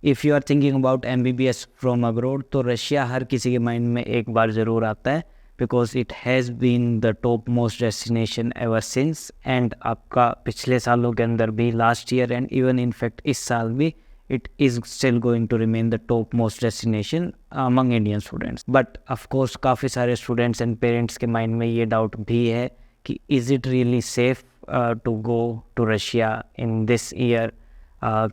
If you are thinking about MBBS from abroad, तो Russia हर किसी के माइंड में एक बार ज़रूर आता है, because it has been the top most destination ever since. And आपका पिछले सालों के अंदर भी, last year and even in fact इस साल भी, it is still going to remain the top most destination among Indian students. But of course काफ़ी सारे students and parents के mind में ये doubt भी है कि is it really safe to go to Russia in this year,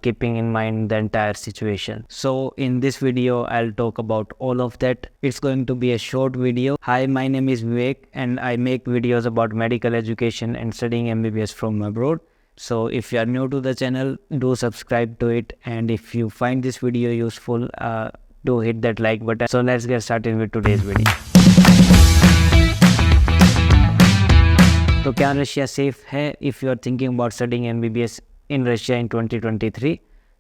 keeping in mind the entire situation. So in this video I'll talk about all of that. It's going to be a short video. Hi, my name is Vivek and I make videos about medical education and studying MBBS from abroad. So if you are new to the channel, do subscribe to it, and if you find this video useful, do hit that like button. So let's get started with today's video. तो क्या Russia safe है if you are thinking about studying MBBS in Russia in 2023?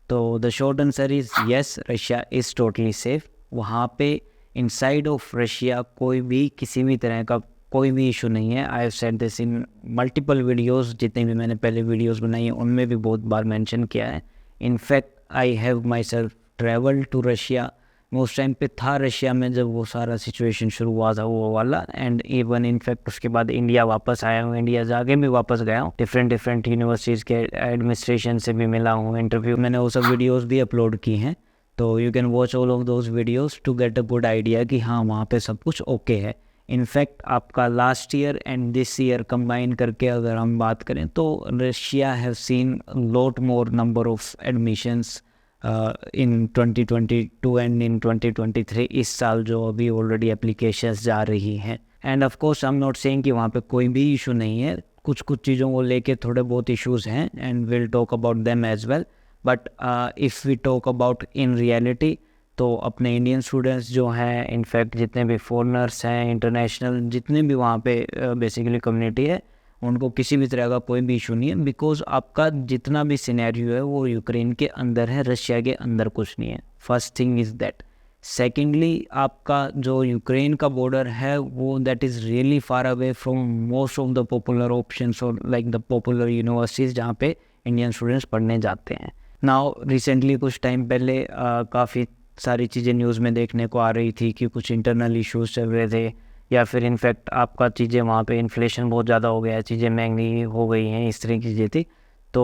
तो the short answer is yes, Russia is totally safe. वहाँ पे inside of Russia कोई भी किसी भी तरह का कोई भी इशू नहीं है. I have said this in multiple videos, जितने भी मैंने पहले वीडियोस बनाई हैं उनमें भी बहुत बार मेंशन किया है. In fact I have my self travel to Russia. मैं उस टाइम पे था रशिया में जब वो सारा सिचुएशन शुरू हुआ था वो वाला, एंड इवन इनफैक्ट उसके बाद इंडिया वापस आया हूँ. इंडिया जाके भी वापस गया हूँ, डिफरेंट यूनिवर्सिटीज़ के एडमिनिस्ट्रेशन से भी मिला हूँ, इंटरव्यू मैंने वो सब वीडियोज़ भी अपलोड की हैं. तो you can watch all of those videos to get a good idea कि हाँ वहाँ पर सब कुछ ओके है. इनफैक्ट आपका last year and this year combine करके अगर हम बात करें तो Russia have seen lot more number of admissions in 2022 and in 2023. इस साल जो अभी ऑलरेडी एप्लीकेशंस जा रही हैं. And of course I am not saying कि वहाँ पे कोई भी इशू नहीं है. कुछ चीज़ों को लेके थोड़े बहुत इश्यूज़ हैं and will talk about them as well. But if we talk about in reality, तो अपने इंडियन स्टूडेंट्स जो हैं, इनफैक्ट जितने भी फॉरेनर्स हैं, इंटरनेशनल जितने भी वहाँ पे बेसिकली कम्युनिटी है, उनको किसी भी तरह का कोई भी इशू नहीं है. बिकॉज आपका जितना भी सिनेरियो है वो यूक्रेन के अंदर है, रशिया के अंदर कुछ नहीं है. First thing is that. Secondly, आपका जो यूक्रेन का बॉर्डर है वो that is really far away from most of the popular options और लाइक द पॉपुलर यूनिवर्सिटीज़ जहाँ पे इंडियन स्टूडेंट्स पढ़ने जाते हैं. नाउ रिसेंटली कुछ टाइम पहले काफ़ी सारी चीज़ें न्यूज़ में देखने को आ रही थी कि कुछ इंटरनल इश्यूज चल रहे थे, या फिर इनफैक्ट आपका चीज़ें वहाँ पे इन्फ्लेशन बहुत ज़्यादा हो गया है, चीज़ें महंगी हो गई हैं, इस तरह की चीज़ें थी. तो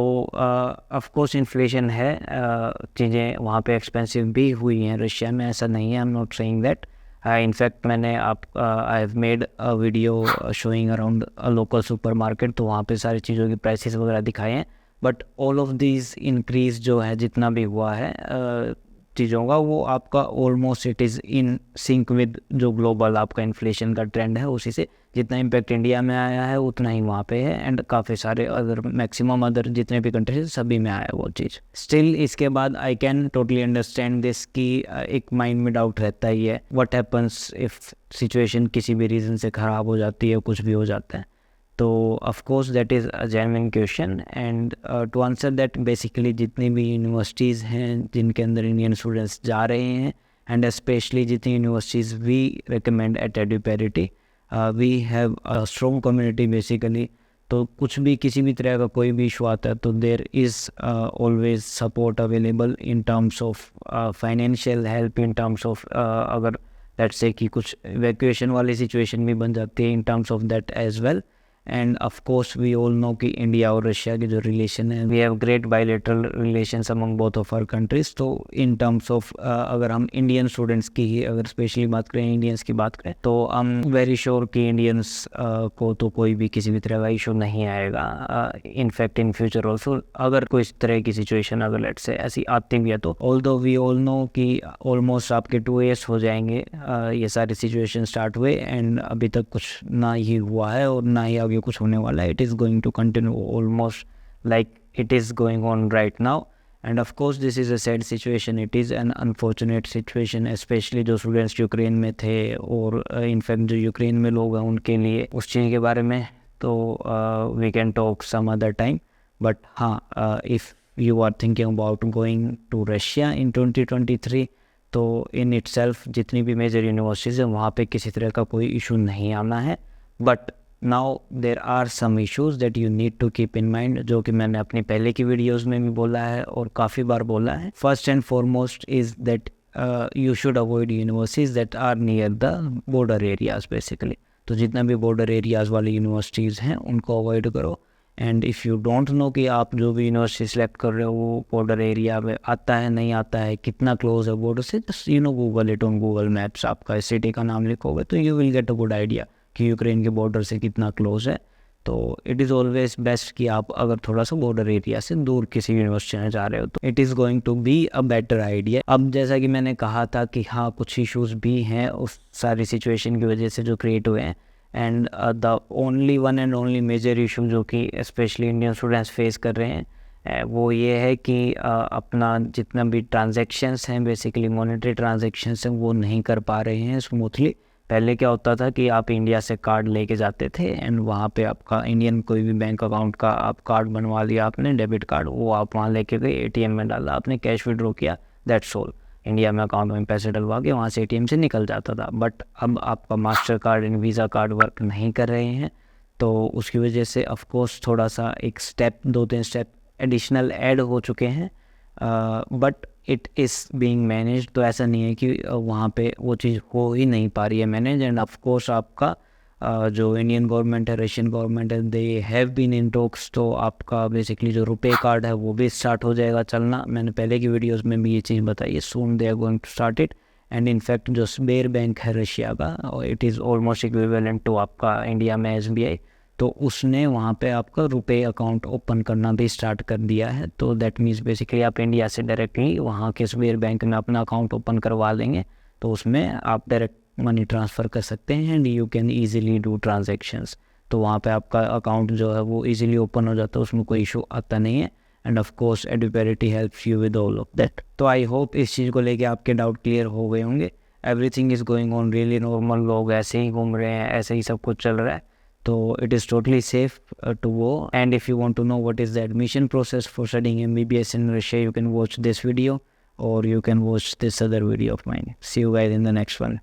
ऑफ कोर्स इन्फ्लेशन है, चीज़ें वहाँ पे एक्सपेंसिव भी हुई हैं रशिया में, ऐसा नहीं है. I am not saying that. In fact मैंने I have made a video showing around a local supermarket, तो वहाँ पे सारी चीज़ों की प्राइसेस वगैरह दिखाए हैं. But all of these increase जो है, जितना भी हुआ है चीज़ों का, वो आपका almost it is in sync with जो ग्लोबल आपका इन्फ्लेशन का ट्रेंड है. उसी से जितना इम्पैक्ट इंडिया में आया है उतना ही वहाँ पे है, एंड काफ़ी सारे अदर मैक्सिमम अदर जितने भी कंट्रीज सभी में आया है वो चीज़. स्टिल इसके बाद I can totally understand this कि एक माइंड में डाउट रहता ही है, व्हाट हैपन्स इफ़ सिचुएशन किसी भी रीज़न से ख़राब हो जाती है, कुछ भी हो जाता है. तो of course that is a genuine question, and to answer that basically जितनी भी यूनिवर्सिटीज़ हैं जिनके अंदर इंडियन स्टूडेंट्स जा रहे हैं, एंड स्पेशली जितनी universities we recommend at Eduparity, we have a strong community basically. तो कुछ भी किसी भी तरह का कोई भी इशू आता है तो there is always support available in terms of financial help, in terms of अगर लेट्स से कि कुछ इवैक्यूएशन वाली सिचुएशन भी बन जाती है, in terms of that as well. And of course we all know कि इंडिया और रशिया के जो रिलेशन है, we have great bilateral relations among both of our countries. तो इन टर्म्स ऑफ अगर हम इंडियन स्टूडेंट्स की ही अगर स्पेशली बात करें, इंडियंस की बात करें, तो आई एम वेरी श्योर कि इंडियंस को तो कोई भी किसी भी तरह का इशू नहीं आएगा. इनफैक्ट इन फ्यूचर ऑल्सो अगर कोई इस तरह की सिचुएशन अगर लेट्स से ऐसी आती भी है, तो ऑल्दो वी ऑल नो कि ऑलमोस्ट आपके 2 years हो जाएंगे ये सारी सिचुएशन स्टार्ट हुए, एंड अभी तक कुछ ना ही हुआ है और ना ही आगे कुछ होने वाला है. It is going to continue almost like it is going on right now. And of course this is a sad situation, it is an unfortunate situation, especially जो स्टूडेंट्स यूक्रेन में थे और इनफैक्ट जो यूक्रेन में लोग हैं उनके लिए. उस चीज़ के बारे में तो we can talk some other time. But हाँ, if you are thinking about going to Russia in 2023, तो इन इटसेल्फ जितनी भी मेजर यूनिवर्सिटीज़ हैं वहाँ पे किसी तरह का कोई इशू नहीं आना है. But now there are some issues that you need to keep in mind, जो कि मैंने अपनी पहले की वीडियोस में भी बोला है और काफ़ी बार बोला है. First and foremost is that you should avoid universities that are near the border areas basically. तो जितना भी बॉर्डर एरियाज़ वाली यूनिवर्सिटीज़ हैं उनको अवॉइड करो. And if you don't know कि आप जो भी यूनिवर्सिटी सेलेक्ट कर रहे हो वो बॉर्डर एरिया में आता है नहीं आता है, कितना क्लोज है बॉर्डर से, just Google it on Google maps. आपका इस सिटी का नाम लिखोगे तो you will get a good idea कि यूक्रेन के बॉर्डर से कितना क्लोज है. तो इट इज़ ऑलवेज बेस्ट कि आप अगर थोड़ा सा बॉर्डर एरिया से दूर किसी यूनिवर्सिटी में जा रहे हो तो it is going to be a better idea. अब जैसा कि मैंने कहा था कि हाँ कुछ इश्यूज़ भी हैं उस सारी सिचुएशन की वजह से जो क्रिएट हुए हैं. And the only one and only major issue जो कि स्पेशली इंडियन स्टूडेंट्स फेस कर रहे हैं वो ये है कि अपना जितना भी ट्रांजेक्शन्स हैं बेसिकली मॉनेटरी ट्रांजेक्शन्स हैं वो नहीं कर पा रहे हैं स्मूथली. पहले क्या होता था कि आप इंडिया से कार्ड लेके जाते थे एंड वहाँ पे आपका इंडियन कोई भी बैंक अकाउंट का आप कार्ड बनवा लिया आपने, डेबिट कार्ड, वो आप वहाँ लेके गए, एटीएम में डाला, आपने कैश विड्रॉ किया, दैट्स ऑल. इंडिया में अकाउंट में पैसे डलवा के वहाँ से एटीएम से निकल जाता था. बट अब आपका master card and visa card work नहीं कर रहे हैं तो उसकी वजह से ऑफ कोर्स थोड़ा सा एक स्टेप 2-3 स्टेप एडिशनल ऐड हो चुके हैं. But it is being manage. तो ऐसा नहीं है कि वहाँ पे वो चीज़ हो ही नहीं पा रही है मैनेज. एंड ऑफ कोर्स आपका जो इंडियन गवर्नमेंट है, रशियन गवर्नमेंट है, they have been in talks. तो आपका बेसिकली जो रुपए कार्ड है वो भी स्टार्ट हो जाएगा चलना. मैंने पहले की वीडियोस में भी ये चीज़ बताई है, soon they are going to start it. And in fact जो स्बेर बैंक है रशिया का, it is almost equivalent to आपका इंडिया में SBI. तो उसने वहाँ पे आपका रुपए अकाउंट ओपन करना भी स्टार्ट कर दिया है. तो दैट मीन्स बेसिकली आप इंडिया से डायरेक्टली वहाँ के स्बेर बैंक में अपना अकाउंट ओपन करवा लेंगे तो उसमें आप डायरेक्ट मनी ट्रांसफ़र कर सकते हैं and you can easily do transactions. तो वहाँ पे आपका अकाउंट जो है वो ईजिली ओपन हो जाता है, उसमें कोई इशू आता नहीं है. And of course Eduparity helps you with all of that. तो आई होप इस चीज़ को लेके आपके डाउट क्लियर हो गए होंगे. Everything is going on really normal. लोग ऐसे ही घूम रहे हैं, ऐसे ही सब कुछ चल रहा है. So it is totally safe to go. And if you want to know what is the admission process for studying MBBS in Russia, you can watch this video or you can watch this other video of mine. See you guys in the next one.